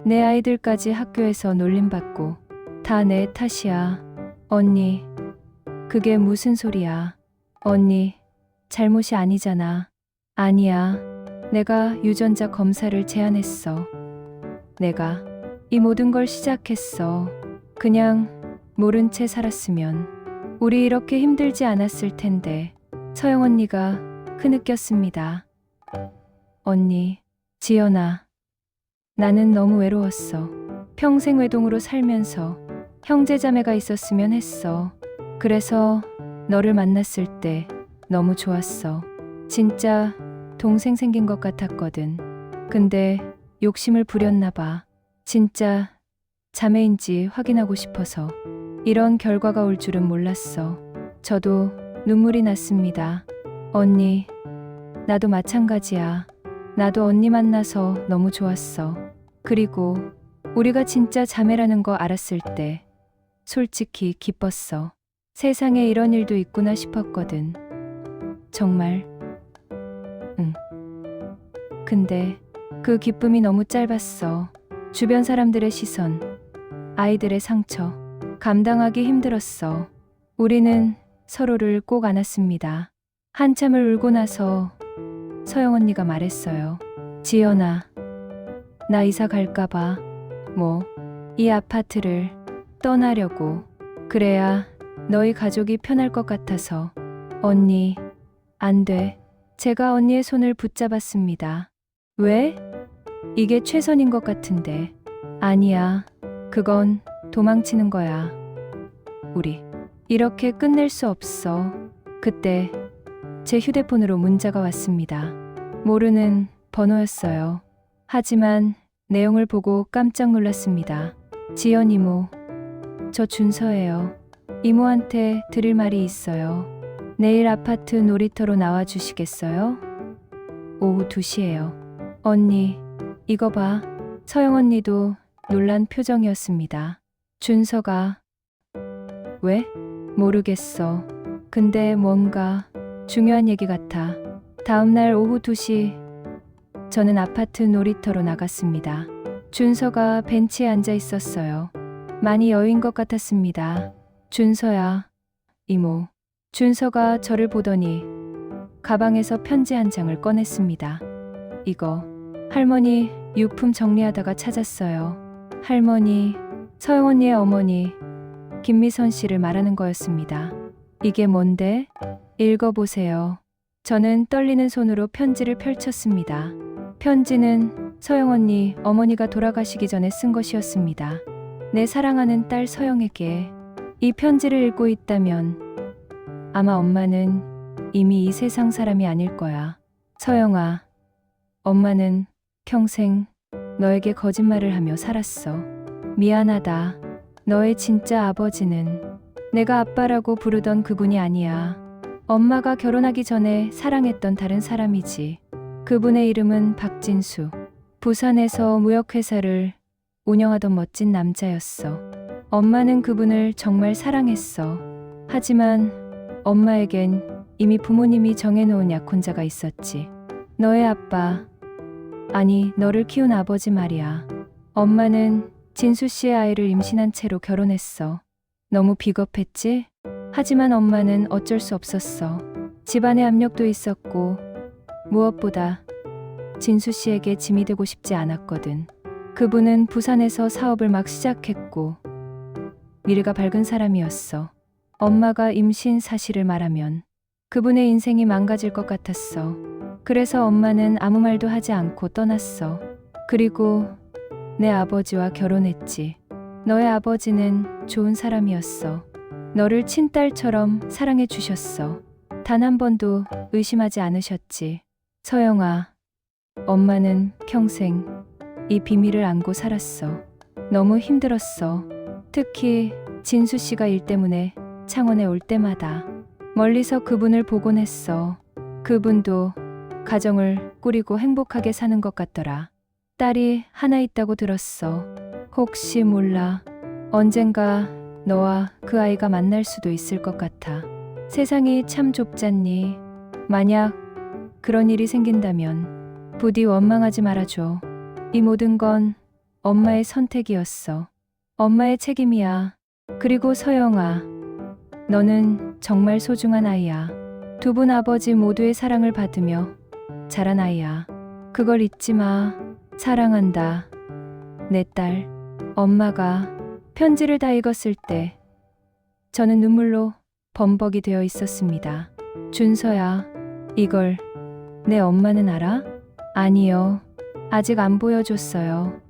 내 아이들까지 학교에서 놀림받고 다 내 탓이야. 언니, 그게 무슨 소리야? 언니, 잘못이 아니잖아. 아니야. 내가 유전자 검사를 제안했어. 내가 이 모든 걸 시작했어. 그냥 모른 채 살았으면 우리 이렇게 힘들지 않았을 텐데. 서영 언니가 흐느꼈습니다. 언니, 지연아. 나는 너무 외로웠어. 평생 외동으로 살면서 형제자매가 있었으면 했어. 그래서 너를 만났을 때 너무 좋았어. 진짜 동생 생긴 것 같았거든. 근데 욕심을 부렸나 봐. 진짜 자매인지 확인하고 싶어서. 이런 결과가 올 줄은 몰랐어. 저도 눈물이 났습니다. 언니, 나도 마찬가지야. 나도 언니 만나서 너무 좋았어. 그리고 우리가 진짜 자매라는 거 알았을 때 솔직히 기뻤어. 세상에 이런 일도 있구나 싶었거든. 정말. 응. 근데 그 기쁨이 너무 짧았어. 주변 사람들의 시선, 아이들의 상처, 감당하기 힘들었어. 우리는 서로를 꼭 안았습니다. 한참을 울고 나서 서영 언니가 말했어요. 지연아, 나 이사 갈까봐. 이 아파트를 떠나려고. 그래야 너희 가족이 편할 것 같아서. 언니, 안 돼. 제가 언니의 손을 붙잡았습니다. 왜? 이게 최선인 것 같은데. 아니야. 그건 도망치는 거야. 우리 이렇게 끝낼 수 없어. 그때 제 휴대폰으로 문자가 왔습니다. 모르는 번호였어요. 하지만 내용을 보고 깜짝 놀랐습니다. 지연 이모, 저 준서예요. 이모한테 드릴 말이 있어요. 내일 아파트 놀이터로 나와 주시겠어요? 오후 2시예요. 언니, 이거 봐. 서영 언니도 놀란 표정이었습니다. 준서가. 왜? 모르겠어. 근데 뭔가 중요한 얘기 같아. 다음날 오후 2시 저는 아파트 놀이터로 나갔습니다. 준서가 벤치에 앉아 있었어요. 많이 여유인 것 같았습니다. 준서야, 이모. 준서가 저를 보더니 가방에서 편지 한 장을 꺼냈습니다. 이거 할머니 유품 정리하다가 찾았어요. 할머니, 서영 언니의 어머니 김미선 씨를 말하는 거였습니다. 이게 뭔데? 읽어보세요. 저는 떨리는 손으로 편지를 펼쳤습니다. 편지는 서영 언니 어머니가 돌아가시기 전에 쓴 것이었습니다. 내 사랑하는 딸 서영에게. 이 편지를 읽고 있다면 아마 엄마는 이미 이 세상 사람이 아닐 거야. 서영아, 엄마는 평생 너에게 거짓말을 하며 살았어. 미안하다. 너의 진짜 아버지는 내가 아빠라고 부르던 그분이 아니야. 엄마가 결혼하기 전에 사랑했던 다른 사람이지. 그분의 이름은 박진수. 부산에서 무역회사를 운영하던 멋진 남자였어. 엄마는 그분을 정말 사랑했어. 하지만 엄마에겐 이미 부모님이 정해놓은 약혼자가 있었지. 너의 아빠, 아니 너를 키운 아버지 말이야. 엄마는 진수 씨의 아이를 임신한 채로 결혼했어. 너무 비겁했지? 하지만 엄마는 어쩔 수 없었어. 집안의 압력도 있었고 무엇보다 진수 씨에게 짐이 되고 싶지 않았거든. 그분은 부산에서 사업을 막 시작했고 미래가 밝은 사람이었어. 엄마가 임신 사실을 말하면 그분의 인생이 망가질 것 같았어. 그래서 엄마는 아무 말도 하지 않고 떠났어. 그리고 내 아버지와 결혼했지. 너의 아버지는 좋은 사람이었어. 너를 친딸처럼 사랑해 주셨어. 단 한 번도 의심하지 않으셨지. 서영아, 엄마는 평생 이 비밀을 안고 살았어. 너무 힘들었어. 특히 진수 씨가 일 때문에 창원에 올 때마다 멀리서 그분을 보곤 했어. 그분도 가정을 꾸리고 행복하게 사는 것 같더라. 딸이 하나 있다고 들었어. 혹시 몰라. 언젠가 너와 그 아이가 만날 수도 있을 것 같아. 세상이 참 좁잖니. 만약 그런 일이 생긴다면 부디 원망하지 말아줘. 이 모든 건 엄마의 선택이었어. 엄마의 책임이야. 그리고 서영아, 너는 정말 소중한 아이야. 두 분 아버지 모두의 사랑을 받으며 자란 아이야. 그걸 잊지 마. 사랑한다. 내 딸. 엄마가 편지를 다 읽었을 때 저는 눈물로 범벅이 되어 있었습니다. 준서야, 이걸 내 엄마는 알아? 아니요. 아직 안 보여줬어요.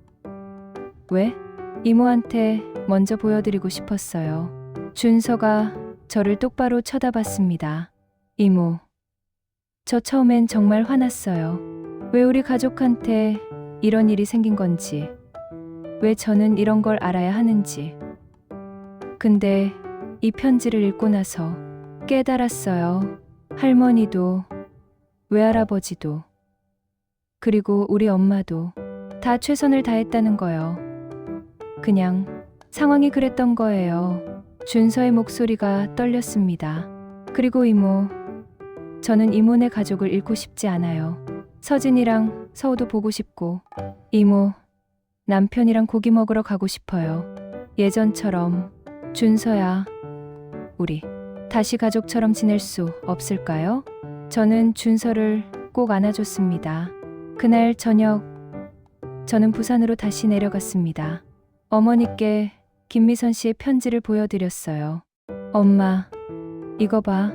왜? 이모한테 먼저 보여드리고 싶었어요. 준서가 저를 똑바로 쳐다봤습니다. 이모, 저 처음엔 정말 화났어요. 왜 우리 가족한테 이런 일이 생긴 건지, 왜 저는 이런 걸 알아야 하는지. 근데 이 편지를 읽고 나서 깨달았어요. 할머니도, 외할아버지도, 그리고 우리 엄마도 다 최선을 다했다는 거요. 그냥 상황이 그랬던 거예요. 준서의 목소리가 떨렸습니다. 그리고 이모, 저는 이모네 가족을 잃고 싶지 않아요. 서진이랑 서우도 보고 싶고, 이모, 남편이랑 고기 먹으러 가고 싶어요. 예전처럼. 준서야, 우리 다시 가족처럼 지낼 수 없을까요? 저는 준서를 꼭 안아줬습니다. 그날 저녁, 저는 부산으로 다시 내려갔습니다. 어머니께 김미선 씨의 편지를 보여드렸어요. 엄마, 이거 봐.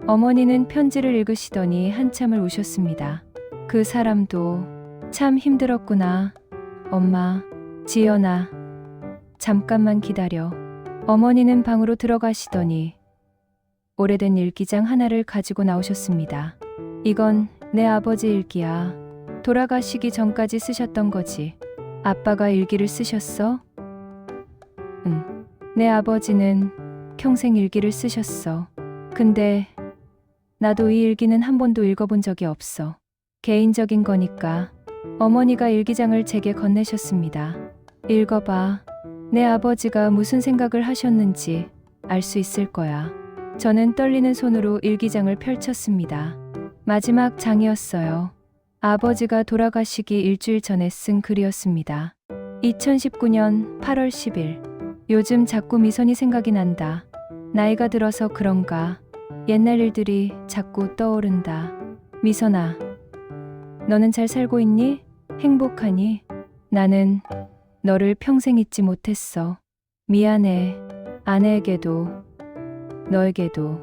어머니는 편지를 읽으시더니 한참을 우셨습니다. 그 사람도 참 힘들었구나. 엄마, 지연아, 잠깐만 기다려. 어머니는 방으로 들어가시더니 오래된 일기장 하나를 가지고 나오셨습니다. 이건 내 아버지 일기야. 돌아가시기 전까지 쓰셨던 거지. 아빠가 일기를 쓰셨어? 응. 내 아버지는 평생 일기를 쓰셨어. 근데 나도 이 일기는 한 번도 읽어본 적이 없어. 개인적인 거니까. 어머니가 일기장을 제게 건네셨습니다. 읽어봐. 내 아버지가 무슨 생각을 하셨는지 알 수 있을 거야. 저는 떨리는 손으로 일기장을 펼쳤습니다. 마지막 장이었어요. 아버지가 돌아가시기 일주일 전에 쓴 글이었습니다. 2019년 8월 10일. 요즘 자꾸 미선이 생각이 난다. 나이가 들어서 그런가. 옛날 일들이 자꾸 떠오른다. 미선아, 너는 잘 살고 있니? 행복하니? 나는 너를 평생 잊지 못했어. 미안해. 아내에게도, 너에게도,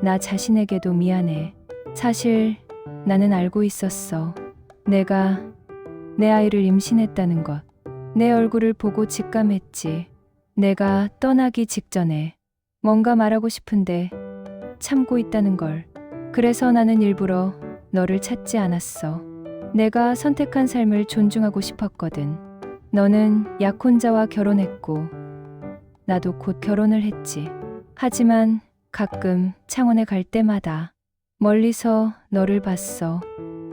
나 자신에게도 미안해. 사실 나는 알고 있었어. 내가 내 아이를 임신했다는 것. 내 얼굴을 보고 직감했지. 내가 떠나기 직전에 뭔가 말하고 싶은데 참고 있다는 걸. 그래서 나는 일부러 너를 찾지 않았어. 내가 선택한 삶을 존중하고 싶었거든. 너는 약혼자와 결혼했고 나도 곧 결혼을 했지. 하지만 가끔 창원에 갈 때마다 멀리서 너를 봤어.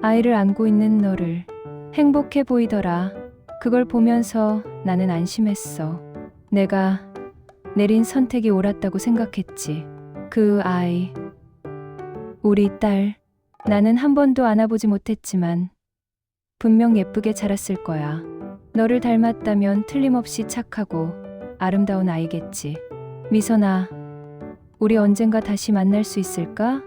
아이를 안고 있는 너를. 행복해 보이더라. 그걸 보면서 나는 안심했어. 내가 내린 선택이 옳았다고 생각했지. 그 아이, 우리 딸. 나는 한 번도 안아보지 못했지만 분명 예쁘게 자랐을 거야. 너를 닮았다면 틀림없이 착하고 아름다운 아이겠지. 미선아, 우리 언젠가 다시 만날 수 있을까?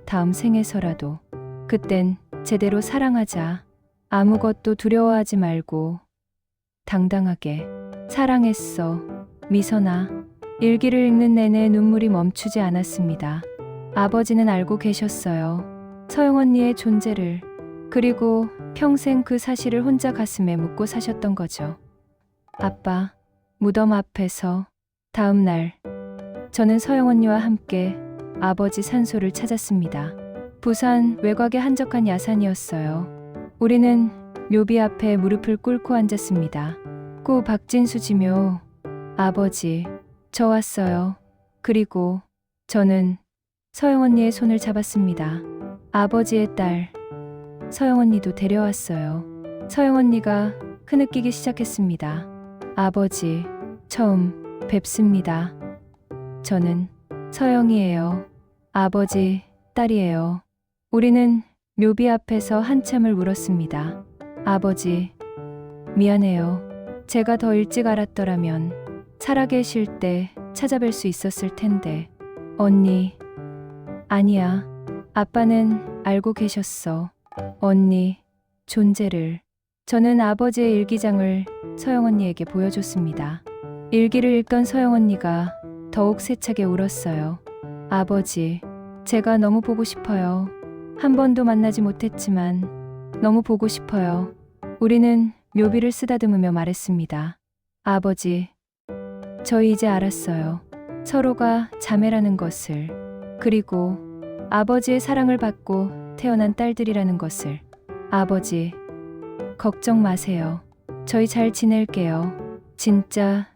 다음 생에서라도. 그땐 제대로 사랑하자. 아무것도 두려워하지 말고 당당하게. 사랑했어. 미선아. 일기를 읽는 내내 눈물이 멈추지 않았습니다. 아버지는 알고 계셨어요. 서영 언니의 존재를. 그리고 평생 그 사실을 혼자 가슴에 묻고 사셨던 거죠. 아빠, 무덤 앞에서. 다음 날, 저는 서영 언니와 함께 아버지 산소를 찾았습니다. 부산 외곽의 한적한 야산이었어요. 우리는 묘비 앞에 무릎을 꿇고 앉았습니다. 고 박진수 지묘. 아버지, 저 왔어요. 그리고 저는 서영 언니의 손을 잡았습니다. 아버지의 딸, 서영 언니도 데려왔어요. 서영 언니가 흐느끼기 시작했습니다. 아버지, 처음 뵙습니다. 저는 서영이에요. 아버지, 딸이에요. 우리는 묘비 앞에서 한참을 울었습니다. 아버지, 미안해요. 제가 더 일찍 알았더라면 살아계실 때 찾아뵐 수 있었을 텐데. 언니, 아니야. 아빠는 알고 계셨어. 언니 존재를. 저는 아버지의 일기장을 서영 언니에게 보여줬습니다. 일기를 읽던 서영 언니가 더욱 세차게 울었어요. 아버지, 제가 너무 보고 싶어요. 한 번도 만나지 못했지만 너무 보고 싶어요. 우리는 묘비를 쓰다듬으며 말했습니다. 아버지, 저희 이제 알았어요. 서로가 자매라는 것을. 그리고 아버지의 사랑을 받고 태어난 딸들이라는 것을. 아버지, 걱정 마세요. 저희 잘 지낼게요. 진짜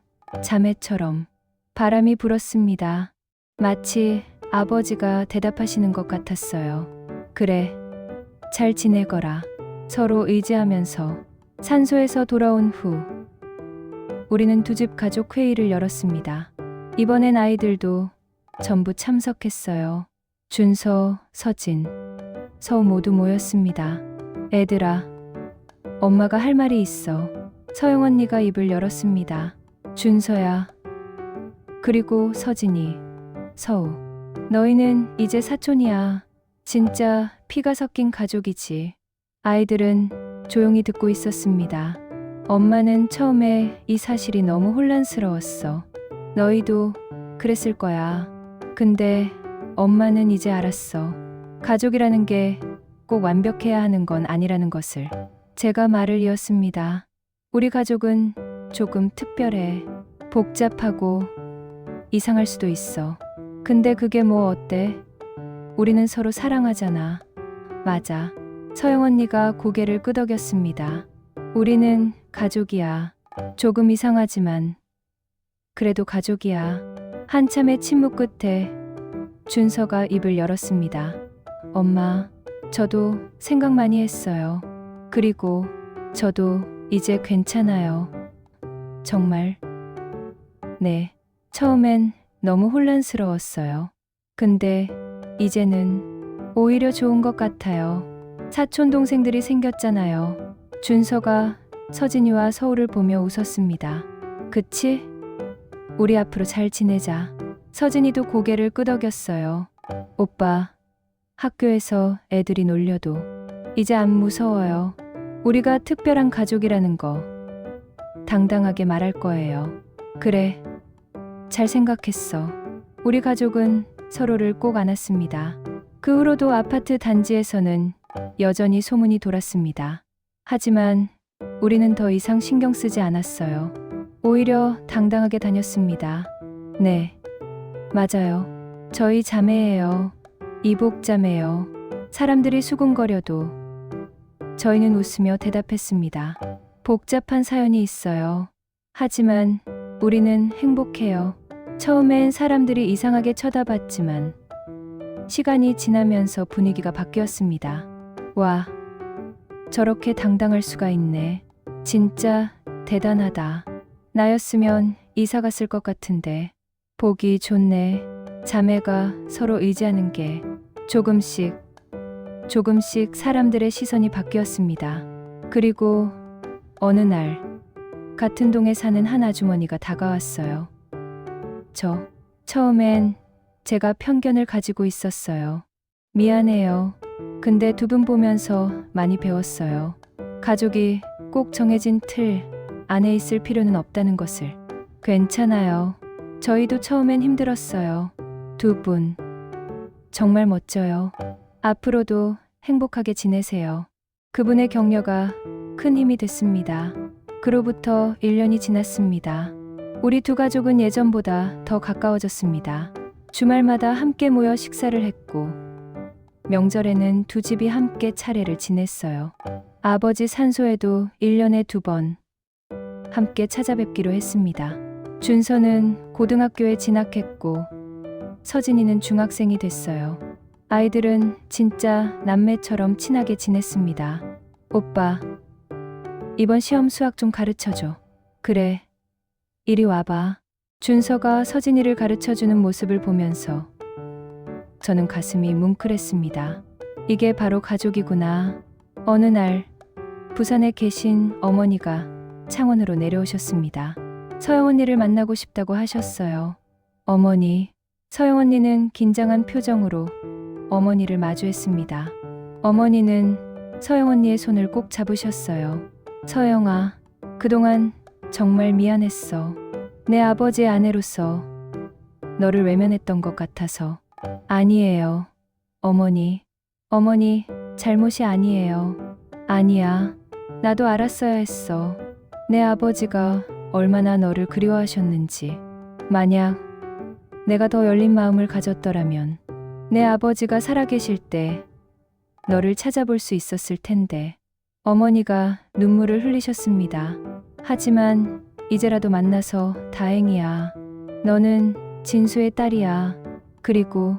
자매처럼. 바람이 불었습니다. 마치 아버지가 대답하시는 것 같았어요. 그래, 잘 지내거라. 서로 의지하면서. 산소에서 돌아온 후 우리는 두 집 가족 회의를 열었습니다. 이번엔 아이들도 전부 참석했어요. 준서, 서진, 서우 모두 모였습니다. 애들아, 엄마가 할 말이 있어. 서영 언니가 입을 열었습니다. 준서야. 그리고 서진이. 서우. 너희는 이제 사촌이야. 진짜 피가 섞인 가족이지. 아이들은 조용히 듣고 있었습니다. 엄마는 처음에 이 사실이 너무 혼란스러웠어. 너희도 그랬을 거야. 근데 엄마는 이제 알았어. 가족이라는 게 꼭 완벽해야 하는 건 아니라는 것을. 제가 말을 이었습니다. 우리 가족은 조금 특별해. 복잡하고 이상할 수도 있어. 근데 그게 뭐 어때? 우리는 서로 사랑하잖아. 맞아. 서영 언니가 고개를 끄덕였습니다. 우리는 가족이야. 조금 이상하지만 그래도 가족이야. 한참의 침묵 끝에 준서가 입을 열었습니다. 엄마, 저도 생각 많이 했어요. 그리고 저도 이제 괜찮아요. 정말. 네. 처음엔 너무 혼란스러웠어요. 근데 이제는 오히려 좋은 것 같아요. 사촌 동생들이 생겼잖아요. 준서가 서진이와 서우를 보며 웃었습니다. 그치? 우리 앞으로 잘 지내자. 서진이도 고개를 끄덕였어요. 오빠, 학교에서 애들이 놀려도 이제 안 무서워요. 우리가 특별한 가족이라는 거 당당하게 말할 거예요. 그래, 잘 생각했어. 우리 가족은 서로를 꼭 안았습니다. 그 후로도 아파트 단지에서는 여전히 소문이 돌았습니다. 하지만 우리는 더 이상 신경 쓰지 않았어요. 오히려 당당하게 다녔습니다. 네, 맞아요. 저희 자매예요. 이복자매요. 사람들이 수군거려도 저희는 웃으며 대답했습니다. 복잡한 사연이 있어요. 하지만 우리는 행복해요. 처음엔 사람들이 이상하게 쳐다봤지만 시간이 지나면서 분위기가 바뀌었습니다. 와, 저렇게 당당할 수가 있네. 진짜 대단하다. 나였으면 이사 갔을 것 같은데. 보기 좋네. 자매가 서로 의지하는 게 조금씩 사람들의 시선이 바뀌었습니다. 그리고 어느 날 같은 동에 사는 한 아주머니가 다가왔어요. 처음엔 제가 편견을 가지고 있었어요. 미안해요. 근데 두 분 보면서 많이 배웠어요. 가족이 꼭 정해진 틀 안에 있을 필요는 없다는 것을. 괜찮아요. 저희도 처음엔 힘들었어요. 두 분 정말 멋져요. 앞으로도 행복하게 지내세요. 그분의 격려가 큰 힘이 됐습니다. 그로부터 1년이 지났습니다. 우리 두 가족은 예전보다 더 가까워졌습니다. 주말마다 함께 모여 식사를 했고 명절에는 두 집이 함께 차례를 지냈어요. 아버지 산소에도 1년에 2번 함께 찾아뵙기로 했습니다. 준서는 고등학교에 진학했고 서진이는 중학생이 됐어요. 아이들은 진짜 남매처럼 친하게 지냈습니다. 오빠, 이번 시험 수학 좀 가르쳐줘. 그래, 이리 와봐. 준서가 서진이를 가르쳐주는 모습을 보면서 저는 가슴이 뭉클했습니다. 이게 바로 가족이구나. 어느 날 부산에 계신 어머니가 창원으로 내려오셨습니다. 서영 언니를 만나고 싶다고 하셨어요. 어머니, 서영 언니는 긴장한 표정으로 어머니를 마주했습니다. 어머니는 서영 언니의 손을 꼭 잡으셨어요. 서영아, 그동안 정말 미안했어. 내 아버지의 아내로서 너를 외면했던 것 같아서. 아니에요. 어머니 잘못이 아니에요. 아니야. 나도 알았어야 했어. 내 아버지가 얼마나 너를 그리워하셨는지. 만약 내가 더 열린 마음을 가졌더라면 내 아버지가 살아계실 때 너를 찾아볼 수 있었을 텐데. 어머니가 눈물을 흘리셨습니다. 하지만 이제라도 만나서 다행이야. 너는 진수의 딸이야. 그리고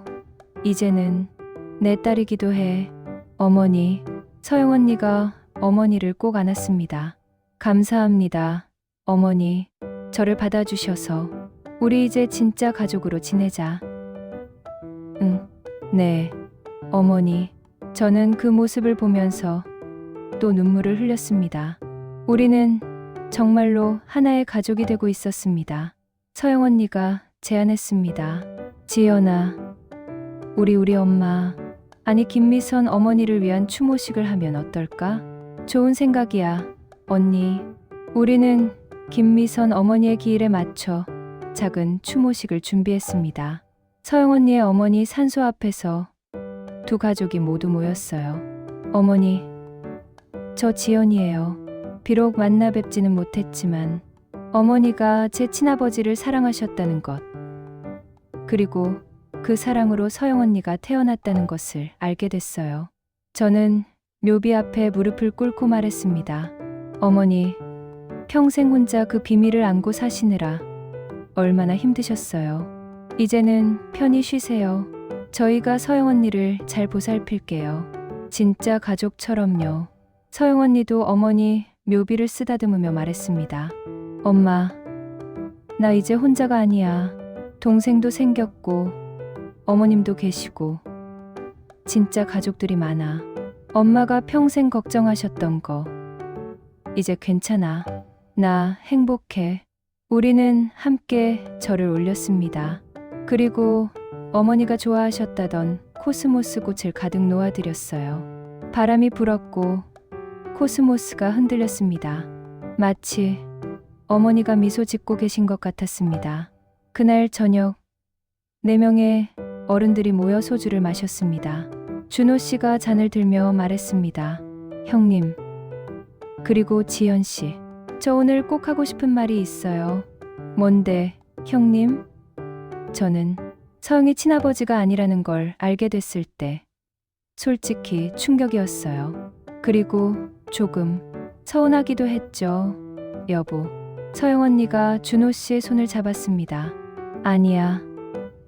이제는 내 딸이기도 해. 어머니, 서영 언니가 어머니를 꼭 안았습니다. 감사합니다. 어머니, 저를 받아주셔서. 우리 이제 진짜 가족으로 지내자. 응, 네. 어머니, 저는 그 모습을 보면서 또 눈물을 흘렸습니다. 우리는 정말로 하나의 가족이 되고 있었습니다. 서영 언니가 제안했습니다. 지연아, 우리 엄마, 아니 김미선 어머니를 위한 추모식을 하면 어떨까? 좋은 생각이야, 언니. 우리는 김미선 어머니의 기일에 맞춰 작은 추모식을 준비했습니다. 서영 언니의 어머니 산소 앞에서 두 가족이 모두 모였어요. 어머니, 저 지연이에요. 비록 만나 뵙지는 못했지만 어머니가 제 친아버지를 사랑하셨다는 것, 그리고 그 사랑으로 서영 언니가 태어났다는 것을 알게 됐어요. 저는 묘비 앞에 무릎을 꿇고 말했습니다. 어머니, 평생 혼자 그 비밀을 안고 사시느라 얼마나 힘드셨어요. 이제는 편히 쉬세요. 저희가 서영 언니를 잘 보살필게요. 진짜 가족처럼요. 서영 언니도 어머니 묘비를 쓰다듬으며 말했습니다. 엄마, 나 이제 혼자가 아니야. 동생도 생겼고 어머님도 계시고 진짜 가족들이 많아. 엄마가 평생 걱정하셨던 거 이제 괜찮아. 나 행복해. 우리는 함께 절을 올렸습니다. 그리고 어머니가 좋아하셨다던 코스모스 꽃을 가득 놓아드렸어요. 바람이 불었고 코스모스가 흔들렸습니다. 마치 어머니가 미소 짓고 계신 것 같았습니다. 그날 저녁 4명의 어른들이 모여 소주를 마셨습니다. 준호 씨가 잔을 들며 말했습니다. 형님, 그리고 지연 씨, 저 오늘 꼭 하고 싶은 말이 있어요. 뭔데, 형님? 저는 서영이 친아버지가 아니라는 걸 알게 됐을 때 솔직히 충격이었어요. 그리고 조금 서운하기도 했죠. 여보, 서영 언니가 준호 씨의 손을 잡았습니다. 아니야,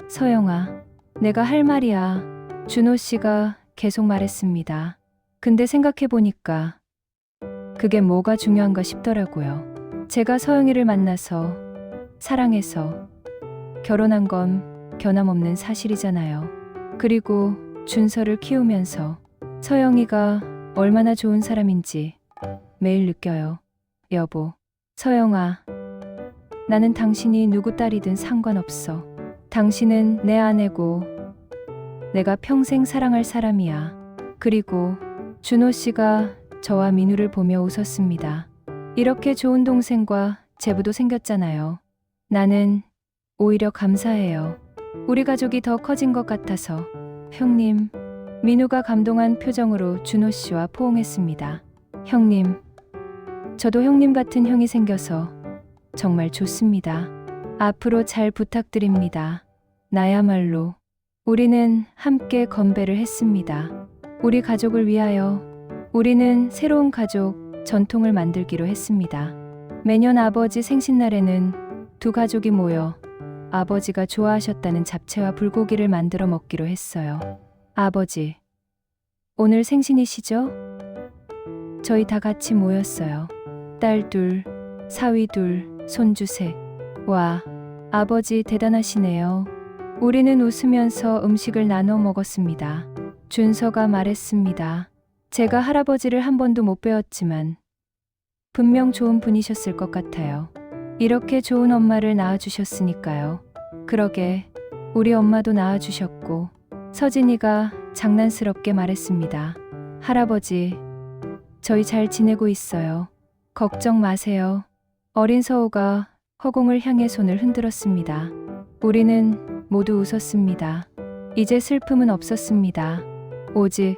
서영아. 내가 할 말이야. 준호 씨가 계속 말했습니다. 근데 생각해보니까 그게 뭐가 중요한가 싶더라고요. 제가 서영이를 만나서 사랑해서 결혼한 건 변함없는 사실이잖아요. 그리고 준서를 키우면서 서영이가 얼마나 좋은 사람인지 매일 느껴요. 여보, 서영아, 나는 당신이 누구 딸이든 상관없어. 당신은 내 아내고 내가 평생 사랑할 사람이야. 그리고 준호 씨가 저와 민우를 보며 웃었습니다. 이렇게 좋은 동생과 제부도 생겼잖아요. 나는 오히려 감사해요. 우리 가족이 더 커진 것 같아서. 형님, 민우가 감동한 표정으로 준호 씨와 포옹했습니다. 형님, 저도 형님 같은 형이 생겨서 정말 좋습니다. 앞으로 잘 부탁드립니다. 나야말로 우리는 함께 건배를 했습니다. 우리 가족을 위하여 우리는 새로운 가족 전통을 만들기로 했습니다. 매년 아버지 생신날에는 두 가족이 모여 아버지가 좋아하셨다는 잡채와 불고기를 만들어 먹기로 했어요. 아버지, 오늘 생신이시죠? 저희 다 같이 모였어요. 딸 둘, 사위 둘, 손주 셋. 와, 아버지 대단하시네요. 우리는 웃으면서 음식을 나눠 먹었습니다. 준서가 말했습니다. 제가 할아버지를 한 번도 못 뵈었지만 분명 좋은 분이셨을 것 같아요. 이렇게 좋은 엄마를 낳아주셨으니까요. 그러게, 우리 엄마도 낳아주셨고. 서진이가 장난스럽게 말했습니다. 할아버지, 저희 잘 지내고 있어요. 걱정 마세요. 어린 서우가 허공을 향해 손을 흔들었습니다. 우리는 모두 웃었습니다. 이제 슬픔은 없었습니다. 오직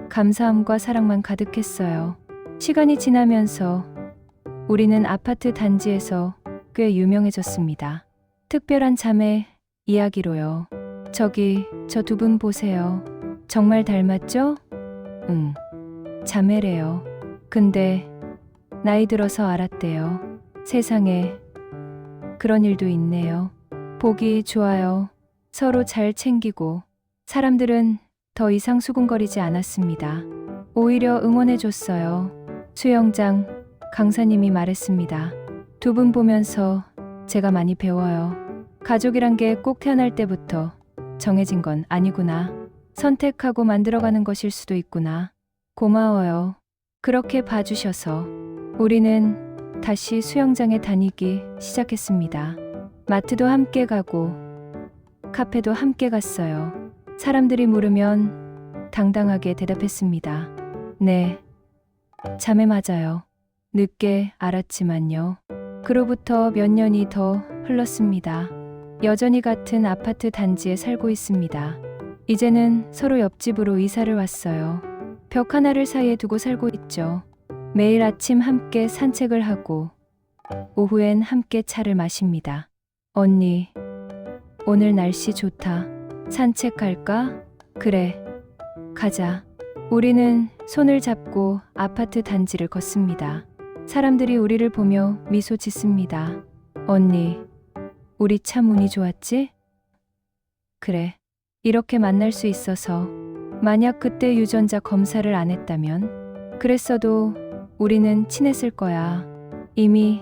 감사함과 사랑만 가득했어요. 시간이 지나면서 우리는 아파트 단지에서 꽤 유명해졌습니다. 특별한 자매 이야기로요. 저기 저 두 분 보세요. 정말 닮았죠? 응, 자매래요. 근데 나이 들어서 알았대요. 세상에 그런 일도 있네요. 보기 좋아요. 서로 잘 챙기고. 사람들은 더 이상 수군거리지 않았습니다. 오히려 응원해줬어요. 수영장 강사님이 말했습니다. 두 분 보면서 제가 많이 배워요. 가족이란 게 꼭 태어날 때부터 정해진 건 아니구나. 선택하고 만들어가는 것일 수도 있구나. 고마워요. 그렇게 봐주셔서. 우리는 다시 수영장에 다니기 시작했습니다. 마트도 함께 가고 카페도 함께 갔어요. 사람들이 물으면 당당하게 대답했습니다. 네, 자매 맞아요. 늦게 알았지만요. 그로부터 몇 년이 더 흘렀습니다. 여전히 같은 아파트 단지에 살고 있습니다. 이제는 서로 옆집으로 이사를 왔어요. 벽 하나를 사이에 두고 살고 있죠. 매일 아침 함께 산책을 하고 오후엔 함께 차를 마십니다. 언니, 오늘 날씨 좋다. 산책 갈까? 그래, 가자. 우리는 손을 잡고 아파트 단지를 걷습니다. 사람들이 우리를 보며 미소 짓습니다. 언니, 우리 참 운이 좋았지? 그래, 이렇게 만날 수 있어서. 만약 그때 유전자 검사를 안 했다면 그랬어도 우리는 친했을 거야. 이미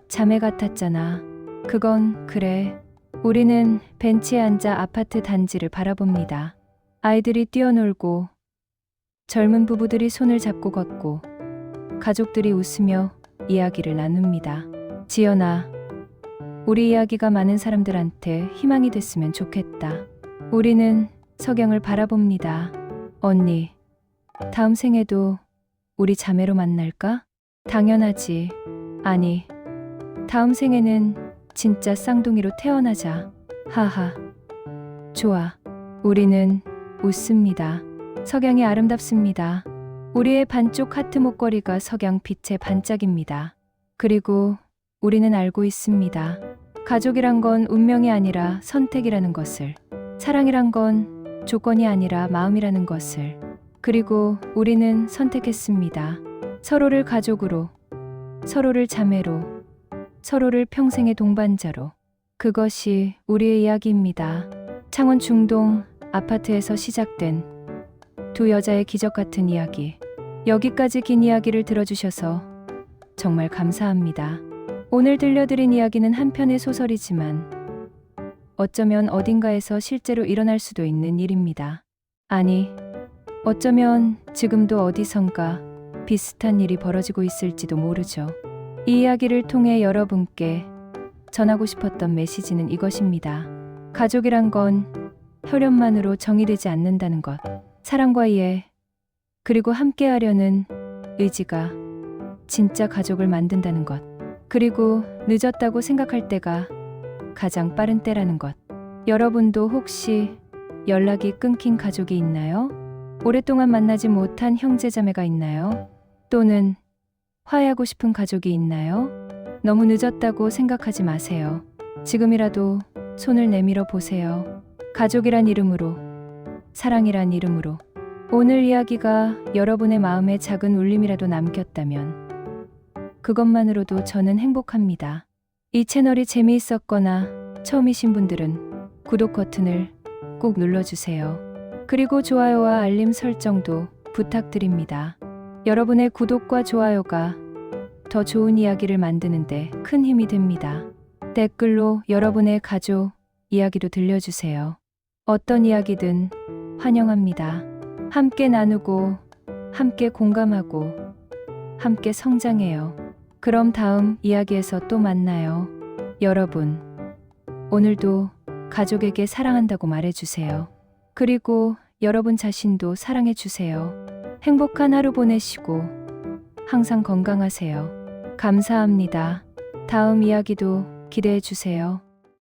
자매 같았잖아. 그건 그래. 우리는 벤치에 앉아 아파트 단지를 바라봅니다. 아이들이 뛰어놀고 젊은 부부들이 손을 잡고 걷고 가족들이 웃으며 이야기를 나눕니다. 지연아, 우리 이야기가 많은 사람들한테 희망이 됐으면 좋겠다. 우리는 석영을 바라봅니다. 언니, 다음 생에도 우리 자매로 만날까? 당연하지. 아니, 다음 생에는 진짜 쌍둥이로 태어나자. 하하. 좋아. 우리는 웃습니다. 석양이 아름답습니다. 우리의 반쪽 하트 목걸이가 석양 빛에 반짝입니다. 그리고 우리는 알고 있습니다. 가족이란 건 운명이 아니라 선택이라는 것을. 사랑이란 건 조건이 아니라 마음이라는 것을. 그리고 우리는 선택했습니다. 서로를 가족으로, 서로를 자매로, 서로를 평생의 동반자로. 그것이 우리의 이야기입니다. 창원 중동 아파트에서 시작된 두 여자의 기적 같은 이야기. 여기까지 긴 이야기를 들어주셔서 정말 감사합니다. 오늘 들려드린 이야기는 한 편의 소설이지만 어쩌면 어딘가에서 실제로 일어날 수도 있는 일입니다. 아니, 어쩌면 지금도 어디선가 비슷한 일이 벌어지고 있을지도 모르죠. 이 이야기를 통해 여러분께 전하고 싶었던 메시지는 이것입니다. 가족이란 건 혈연만으로 정의되지 않는다는 것. 사랑과 이해, 그리고 함께하려는 의지가 진짜 가족을 만든다는 것. 그리고 늦었다고 생각할 때가 가장 빠른 때라는 것. 여러분도 혹시 연락이 끊긴 가족이 있나요? 오랫동안 만나지 못한 형제자매가 있나요? 또는 화해하고 싶은 가족이 있나요? 너무 늦었다고 생각하지 마세요. 지금이라도 손을 내밀어 보세요. 가족이란 이름으로, 사랑이란 이름으로. 오늘 이야기가 여러분의 마음에 작은 울림이라도 남겼다면 그것만으로도 저는 행복합니다. 이 채널이 재미있었거나 처음이신 분들은 구독 버튼을 꼭 눌러주세요. 그리고 좋아요와 알림 설정도 부탁드립니다. 여러분의 구독과 좋아요가 더 좋은 이야기를 만드는데 큰 힘이 됩니다. 댓글로 여러분의 가족 이야기도 들려주세요. 어떤 이야기든 환영합니다. 함께 나누고, 함께 공감하고, 함께 성장해요. 그럼 다음 이야기에서 또 만나요. 여러분, 오늘도 가족에게 사랑한다고 말해주세요. 그리고 여러분 자신도 사랑해주세요. 행복한 하루 보내시고 항상 건강하세요. 감사합니다. 다음 이야기도 기대해주세요.